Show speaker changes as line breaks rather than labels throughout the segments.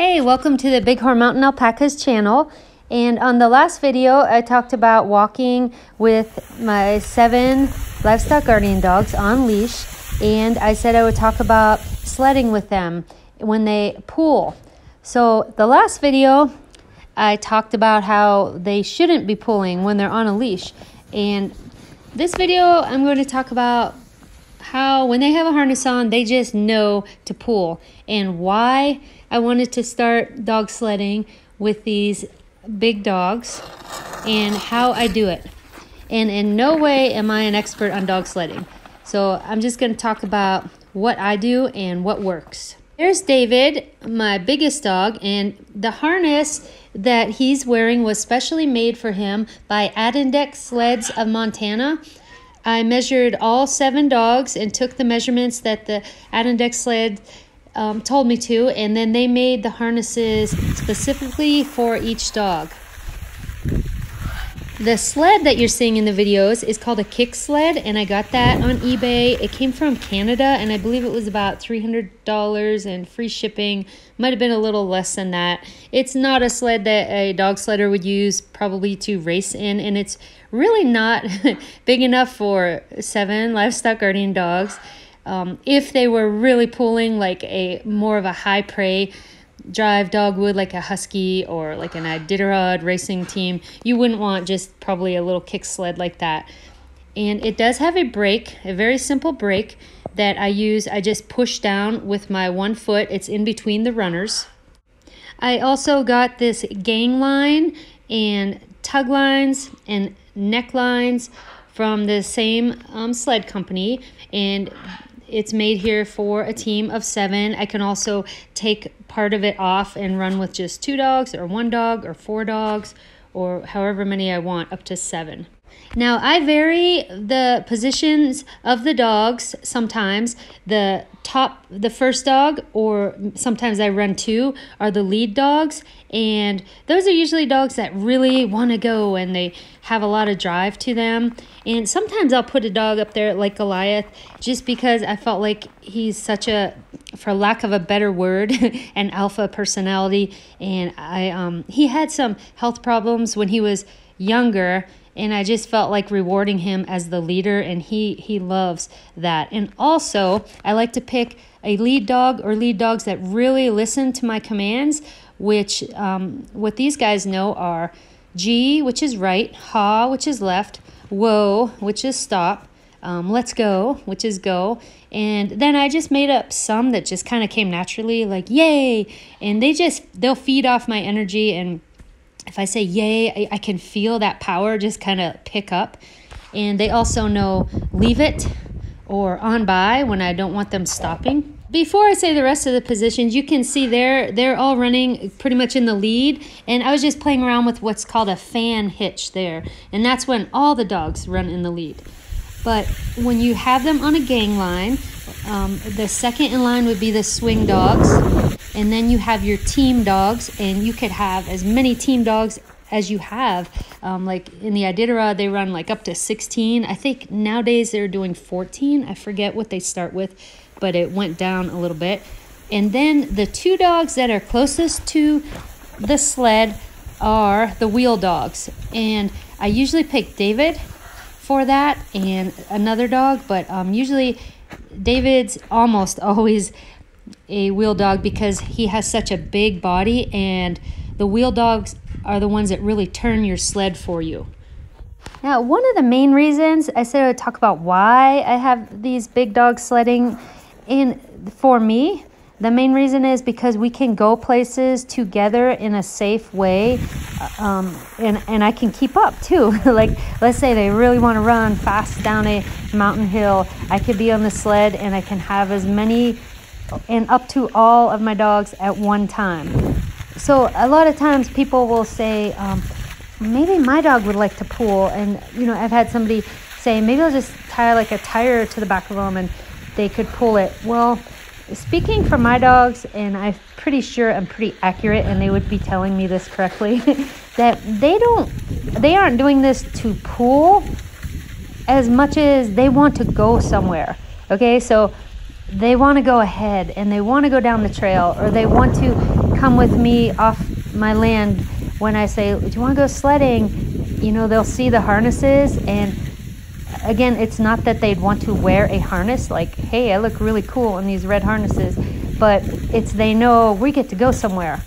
Hey, welcome to the Big Horn Mountain Alpacas channel. And on the last video, I talked about walking with my 7 livestock guardian dogs on leash. And I said I would talk about sledding with them when they pool. So the last video, I talked about how they shouldn't be pooling when they're on a leash. And this video, I'm going to talk about how when they have a harness on, they just know to pool, and why I wanted to start dog sledding with these big dogs and how I do it. And in no way am I an expert on dog sledding. So I'm just going to talk about what I do and what works. There's David, my biggest dog, and the harness that he's wearing was specially made for him by Adirondack Sleds of Montana. I measured all 7 dogs and took the measurements that the Adirondack Sled told me to, and then they made the harnesses specifically for each dog. The sled that you're seeing in the videos is called a kick sled, and I got that on eBay. It came from Canada, and I believe it was about $300 and free shipping. Might have been a little less than that. It's not a sled that a dog sledder would use probably to race in, and it's really not big enough for 7 livestock guardian dogs. If they were really pulling like more of a high prey drive dog would, like a husky or like an Iditarod racing team, you wouldn't want just probably a little kick sled like that. And it does have a brake, a very simple brake that I use. I just push down with my 1 foot. It's in between the runners. I also got this gang line and tug lines and neck lines from the same sled company, and it's made here for a team of 7. I can also take part of it off and run with just 2 dogs or 1 dog or 4 dogs or however many I want, up to 7. Now, I vary the positions of the dogs sometimes. The first dog, or sometimes I run 2, are the lead dogs. And those are usually dogs that really want to go and they have a lot of drive to them. And sometimes I'll put a dog up there like Goliath just because I felt like he's such a, for lack of a better word, an alpha personality. And he had some health problems when he was younger, and I just felt like rewarding him as the leader, and he loves that. And also, I like to pick a lead dog or lead dogs that really listen to my commands, which what these guys know are G, which is right, ha, which is left, whoa, which is stop, let's go, which is go. And then I just made up some that just kind of came naturally, like yay, and they'll feed off my energy. And if I say yay, I can feel that power just kind of pick up. And they also know leave it or on by when I don't want them stopping. Before I say the rest of the positions, you can see they're all running pretty much in the lead. And I was just playing around with what's called a fan hitch there. And that's when all the dogs run in the lead. But when you have them on a gang line, the second in line would be the swing dogs. And then you have your team dogs, and you could have as many team dogs as you have. Like in the Iditarod, they run like up to 16. I think nowadays they're doing 14. I forget what they start with, but it went down a little bit. And then the 2 dogs that are closest to the sled are the wheel dogs. And I usually pick David for that and another dog, but usually David's almost always a wheel dog because he has such a big body, and the wheel dogs are the ones that really turn your sled for you. Now, one of the main reasons I said I would talk about why I have these big dogs sledding, and for me, the main reason is because we can go places together in a safe way, and I can keep up too. Like, let's say they really want to run fast down a mountain hill. I could be on the sled and I can have as many and up to all of my dogs at one time. So a lot of times people will say, maybe my dog would like to pool. And, I've had somebody say, maybe I'll just tie like a tire to the back of them and they could pull it. Well, speaking for my dogs, and I'm pretty sure I'm pretty accurate, and they would be telling me this correctly, that they aren't doing this to pool as much as they want to go somewhere. Okay, so they want to go ahead and they want to go down the trail, or they want to come with me off my land when I say, do you want to go sledding? You know, they'll see the harnesses, and again, it's not that they'd want to wear a harness like, hey, I look really cool in these red harnesses, but it's they know we get to go somewhere.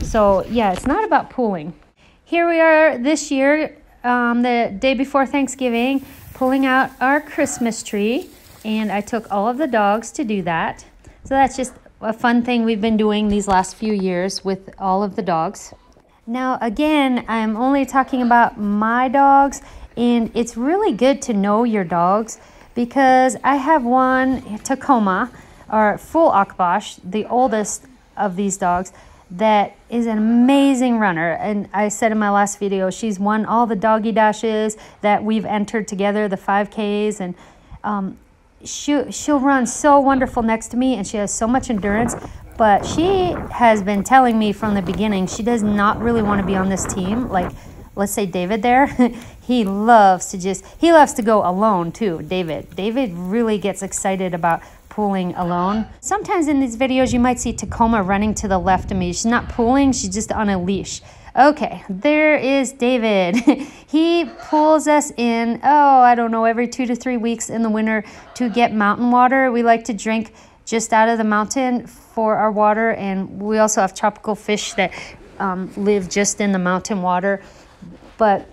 So yeah, it's not about pulling. Here we are this year, the day before Thanksgiving, pulling out our Christmas tree, and I took all of the dogs to do that. So that's just a fun thing we've been doing these last few years with all of the dogs. Now again, I'm only talking about my dogs, and it's really good to know your dogs, because I have one, Tacoma, or full Akbash, the oldest of these dogs, that is an amazing runner. And I said in my last video, she's won all the doggy dashes that we've entered together, the 5Ks, and she'll run so wonderful next to me, and she has so much endurance. But she has been telling me from the beginning she does not really want to be on this team. Like, let's say David there, he loves to go alone too, David. David really gets excited about pulling alone. Sometimes in these videos you might see Tacoma running to the left of me. She's not pulling, she's just on a leash. Okay, there is David. He pulls us in, I don't know, every 2 to 3 weeks in the winter to get mountain water. We like to drink just out of the mountain for our water, and we also have tropical fish that live just in the mountain water. But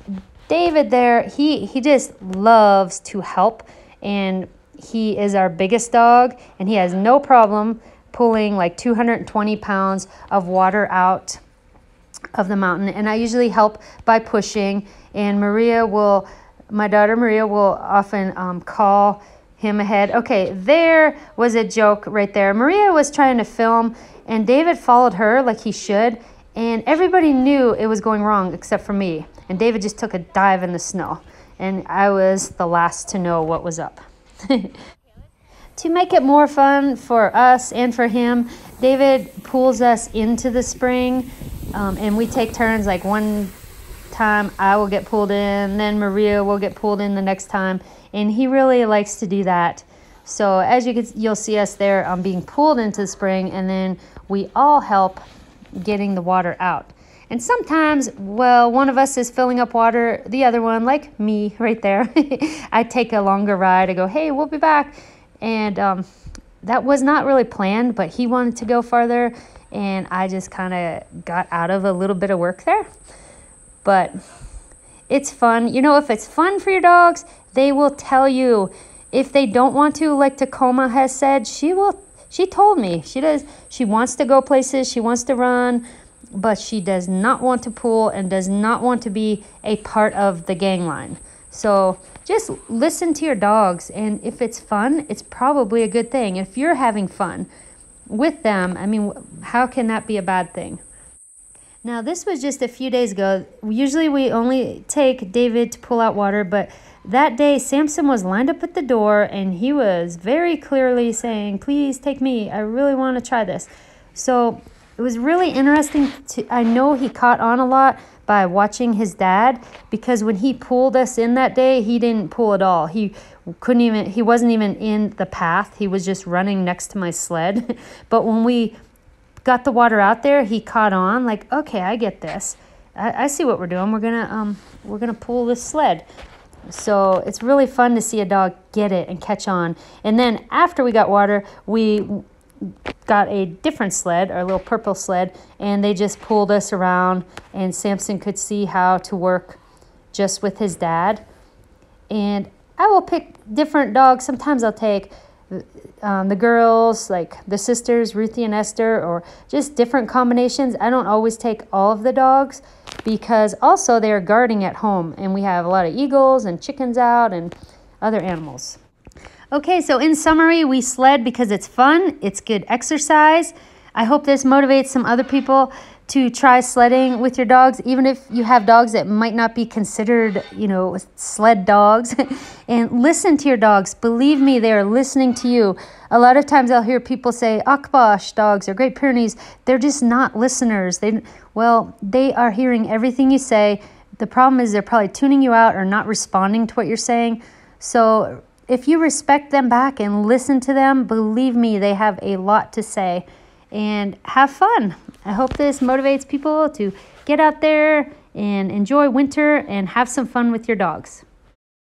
David there, he just loves to help, and he is our biggest dog, and he has no problem pulling like 220 pounds of water out of the mountain. And I usually help by pushing, and my daughter Maria will often call him ahead. Okay, there was a joke right there. Maria was trying to film, and David followed her like he should, and everybody knew it was going wrong except for me. And David just took a dive in the snow, and I was the last to know what was up. To make it more fun for us and for him, David pulls us into the spring, and we take turns. Like one time I will get pulled in, then Maria will get pulled in the next time, and he really likes to do that. So as you'll see us there being pulled into the spring, and then we all help getting the water out. And sometimes, one of us is filling up water, the other one, like me right there, I take a longer ride. I go, hey, we'll be back. And that was not really planned, but he wanted to go farther, and I just kind of got out of a little bit of work there. But it's fun. You know, if it's fun for your dogs, they will tell you. If they don't want to, like Tacoma has said, she told me she wants to go places, she wants to run, but she does not want to pull and does not want to be a part of the gang line. So just listen to your dogs, and if it's fun, it's probably a good thing. If you're having fun with them, I mean, how can that be a bad thing? Now, this was just a few days ago. Usually we only take David to pull out water, but that day Samson was lined up at the door, and he was very clearly saying, please take me. I really want to try this. So it was really interesting. I know he caught on a lot by watching his dad, because when he pulled us in that day, he didn't pull at all. He wasn't even in the path. He was just running next to my sled. But when we got the water out there, he caught on, like, okay, I get this. I see what we're doing. We're gonna pull this sled. So it's really fun to see a dog get it and catch on. And then after we got water, we got a different sled, our little purple sled, and they just pulled us around, and Samson could see how to work just with his dad. And I will pick different dogs. Sometimes I'll take the girls, like the sisters, Ruthie and Esther, or just different combinations. I don't always take all of the dogs, because also they are guarding at home, and we have a lot of eagles and chickens out and other animals. Okay, so in summary, we sled because it's fun, it's good exercise. I hope this motivates some other people to try sledding with your dogs, even if you have dogs that might not be considered, sled dogs. And listen to your dogs. Believe me, they are listening to you. A lot of times I'll hear people say, Akbash dogs or Great Pyrenees, they're just not listeners. They are hearing everything you say. The problem is they're probably tuning you out or not responding to what you're saying. So if you respect them back and listen to them, believe me, they have a lot to say. And have fun. I hope this motivates people to get out there and enjoy winter and have some fun with your dogs.